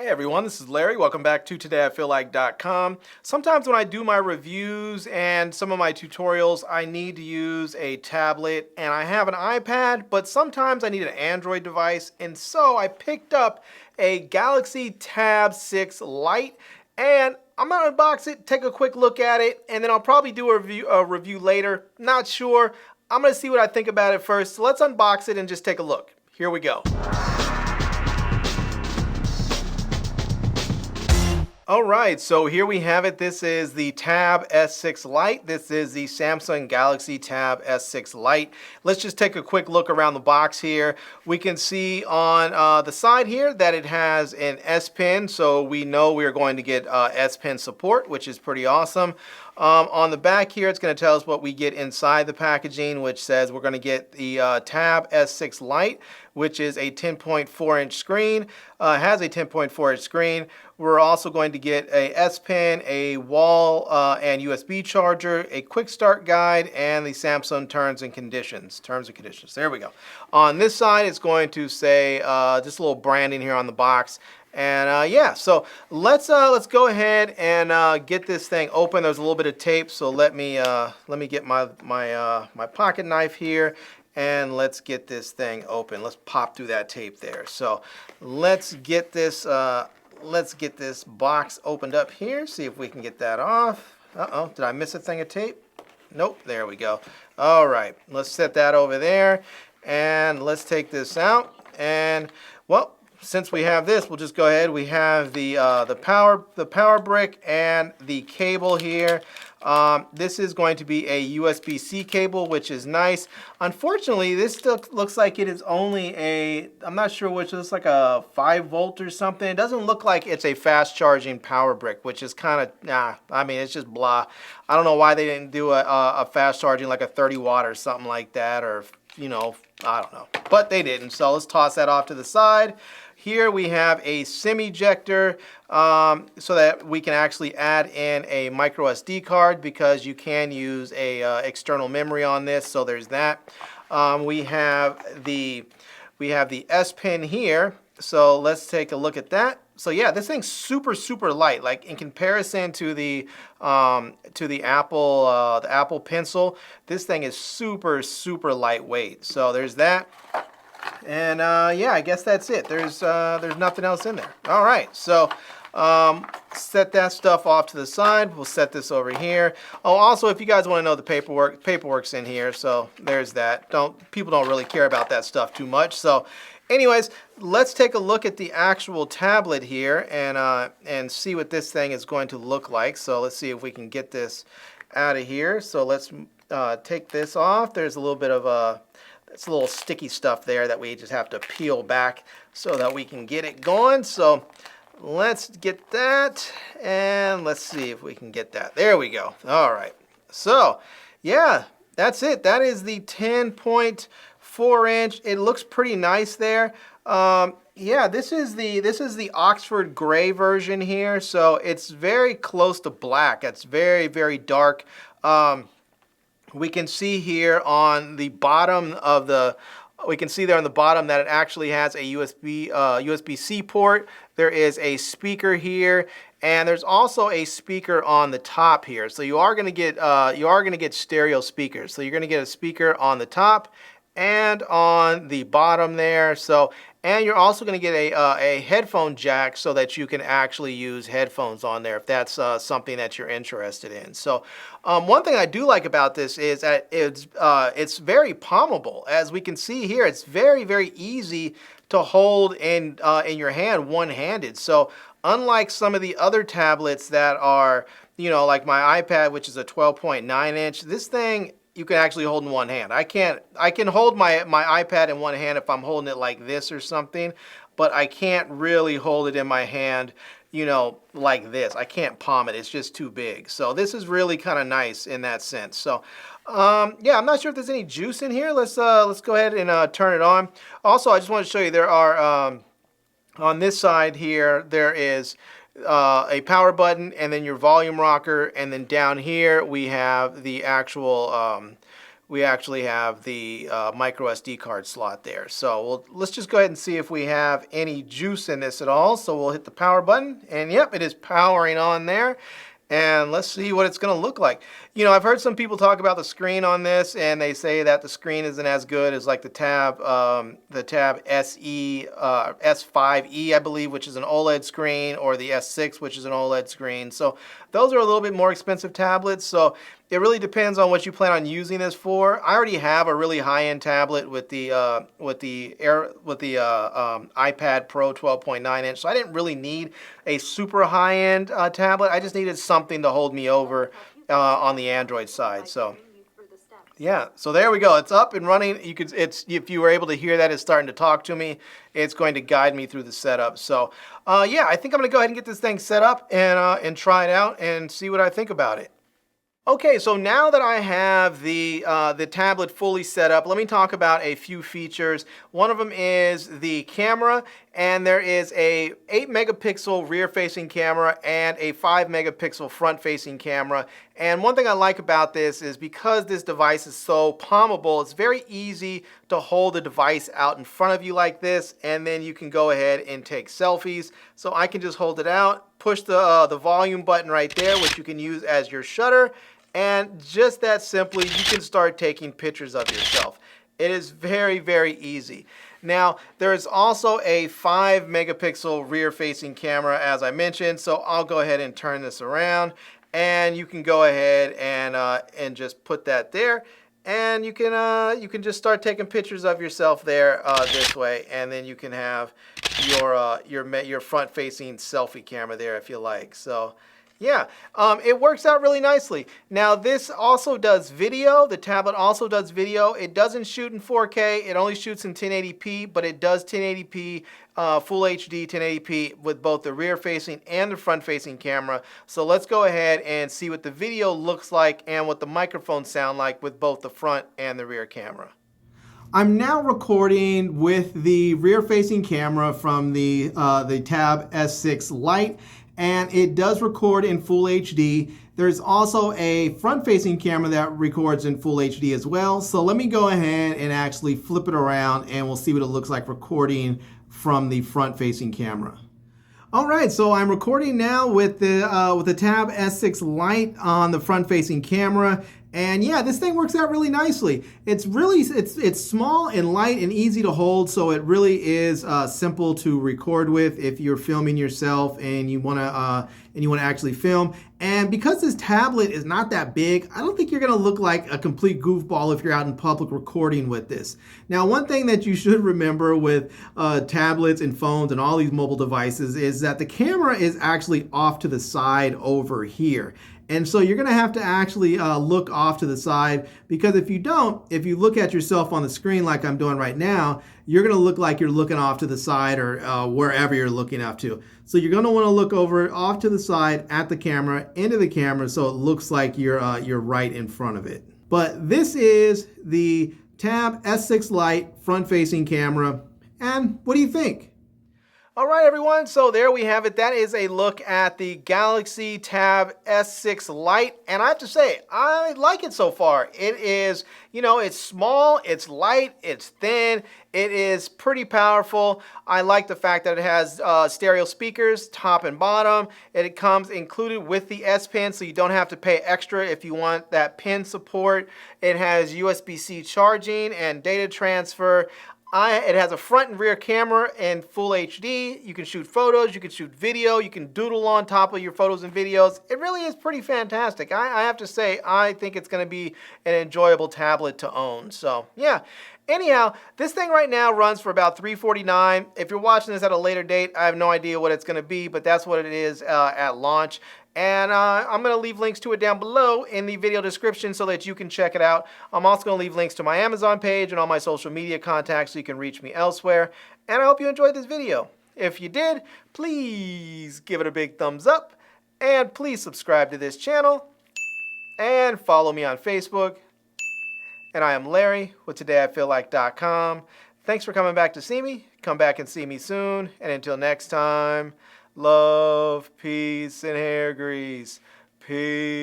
Hey everyone, this is Larry. Welcome back to TodayIFeelLike.com. Sometimes when I do my reviews and some of my tutorials, I need to use a tablet and I have an iPad, but sometimes I need an Android device, and so I picked up a Galaxy Tab 6 Lite, and I'm gonna unbox it, take a quick look at it, and then I'll probably do a review later. Not sure. I'm gonna see what I think about it first. So let's unbox it and just take a look. Here we go. All right, so here we have it. This is the Tab S6 Lite. This is the Samsung Galaxy Tab S6 Lite. Let's just take a quick look around the box here. We can see on the side here that it has an S Pen, so we know we are going to get S Pen support, which is pretty awesome. On the back here, it's going to tell us what we get inside the packaging, which says we're going to get the Tab S6 Lite, which is a 10.4-inch screen, has a 10.4-inch screen. We're also going to get a S Pen, a wall and USB charger, a quick start guide, and the Samsung terms and conditions. There we go. On this side, it's going to say just a little branding here on the box. And yeah, so let's go ahead and get this thing open. There's a little bit of tape, so let me get my pocket knife here, and let's get this thing open. Let's pop through that tape there. So let's get this box opened up here. See if we can get that off. Uh-oh, did I miss a thing of tape? Nope, there we go. All right, let's set that over there, and let's take this out. And well, since we have this, we'll just go ahead. We have the power brick and the cable here. This is going to be a USB-C cable, which is nice. Unfortunately, this still looks like it is only a, I'm not sure which, it looks like a 5-volt or something. It doesn't look like it's a fast charging power brick, which is kind of, I mean, it's just blah. I don't know why they didn't do a fast charging like a 30-watt or something like that, or, you know, I don't know. But they didn't, so let's toss that off to the side. Here we have a SIM ejector so that we can actually add in a micro SD card, because you can use a external memory on this. So there's that. We have the S Pen here. So let's take a look at that. So yeah, this thing's super light. Like in comparison to the Apple Pencil, this thing is super lightweight. So there's that. And yeah, I guess that's it. There's nothing else in there. All right, so set that stuff off to the side. We'll set this over here. Oh, also, if you guys want to know the paperwork's in here. So there's that. People don't really care about that stuff too much. So, anyways, let's take a look at the actual tablet here and see what this thing is going to look like. So let's see if we can get this out of here. So let's take this off. There's a little bit of it's a little sticky stuff there that we just have to peel back so that we can get it going. So let's get that, and let's see if we can get that. There we go. All right. So yeah, that's it. That is the 10.4-inch. It looks pretty nice there. Yeah, this is the Oxford gray version here. So it's very close to black. It's very dark. We can see here on the bottom of we can see there on the bottom that it actually has a USB-C port. There is a speaker here, and there's also a speaker on the top here. So you are going to get stereo speakers. So you're going to get a speaker on the top and on the bottom there. So, and you're also going to get a headphone jack so that you can actually use headphones on there if that's something that you're interested in. So one thing I do like about this is that it's very palmable. As we can see here, it's very easy to hold in your hand one-handed. So unlike some of the other tablets that are, you know, like my iPad, which is a 12.9-inch, this thing you can actually hold in one hand. I can hold my iPad in one hand if I'm holding it like this or something, but I can't really hold it in my hand, you know, like this. I can't palm it. It's just too big. So this is really kind of nice in that sense. So yeah, I'm not sure if there's any juice in here. Let's go ahead and turn it on. Also, I just want to show you there are on this side here, there is a power button, and then your volume rocker, and then down here we have the actual we actually have the micro SD card slot there. So let's just go ahead and see if we have any juice in this at all. So we'll hit the power button, and yep, it is powering on there. And let's see what it's going to look like. You know, I've heard some people talk about the screen on this, and they say that the screen isn't as good as like the Tab SE, S5e, I believe, which is an OLED screen, or the S6, which is an OLED screen. So those are a little bit more expensive tablets. So it really depends on what you plan on using this for. I already have a really high-end tablet with the iPad Pro 12.9 inch, so I didn't really need a super high-end tablet. I just needed something to hold me over on the Android side. So yeah, so there we go. It's up and running. You could, if you were able to hear that, it's starting to talk to me. It's going to guide me through the setup. So yeah, I think I'm going to go ahead and get this thing set up and try it out and see what I think about it. Okay, so now that I have the tablet fully set up, let me talk about a few features. One of them is the camera, and there is a 8 megapixel rear-facing camera and a 5 megapixel front-facing camera. And one thing I like about this is because this device is so palmable, it's very easy to hold the device out in front of you like this, and then you can go ahead and take selfies. So I can just hold it out, push the volume button right there, which you can use as your shutter. And just that simply, you can start taking pictures of yourself. It is very, very easy. Now, there is also a 5 megapixel rear-facing camera, as I mentioned. So I'll go ahead and turn this around, and you can go ahead and just put that there. And you can just start taking pictures of yourself there this way, and then you can have your front-facing selfie camera there if you like. So. Yeah, it works out really nicely. Now this also does video. The tablet also does video. It doesn't shoot in 4K. It only shoots in 1080p, but it does 1080p, full HD 1080p with both the rear-facing and the front-facing camera. So let's go ahead and see what the video looks like and what the microphones sound like with both the front and the rear camera. I'm now recording with the rear-facing camera from the Tab S6 Lite. And it does record in full HD. There's also a front-facing camera that records in full HD as well. So let me go ahead and actually flip it around, and we'll see what it looks like recording from the front-facing camera. All right, so I'm recording now with the Tab S6 Lite on the front-facing camera. And yeah, this thing works out really nicely. It's small and light and easy to hold, so it really is simple to record with if you're filming yourself and you want to actually film. And because this tablet is not that big, I don't think you're going to look like a complete goofball if you're out in public recording with this. Now, one thing that you should remember with tablets and phones and all these mobile devices is that the camera is actually off to the side over here. And so you're going to have to actually look off to the side, because if you don't, if you look at yourself on the screen like I'm doing right now, you're going to look like you're looking off to the side or wherever you're looking up to. So you're going to want to look over off to the side at the camera, into the camera, so it looks like you're right in front of it. But this is the Tab S6 Lite front-facing camera. And what do you think? All right, everyone, so there we have it. That is a look at the Galaxy Tab S6 Lite, and I have to say, I like it so far. It is, you know, it's small, it's light, it's thin, it is pretty powerful. I like the fact that it has stereo speakers, top and bottom. It comes included with the S Pen, so you don't have to pay extra if you want that pen support. It has USB-C charging and data transfer. It has a front and rear camera in full HD. You can shoot photos, you can shoot video, you can doodle on top of your photos and videos. It really is pretty fantastic. I have to say, I think it's going to be an enjoyable tablet to own. So, yeah. Anyhow, this thing right now runs for about $349. If you're watching this at a later date, I have no idea what it's going to be, but that's what it is at launch. And I'm going to leave links to it down below in the video description so that you can check it out. I'm also going to leave links to my Amazon page and all my social media contacts so you can reach me elsewhere. And I hope you enjoyed this video. If you did, please give it a big thumbs up. And please subscribe to this channel. And follow me on Facebook. And I am Larry with TodayIFeelLike.com. Thanks for coming back to see me. Come back and see me soon. And until next time, love, peace, and hair grease. Peace.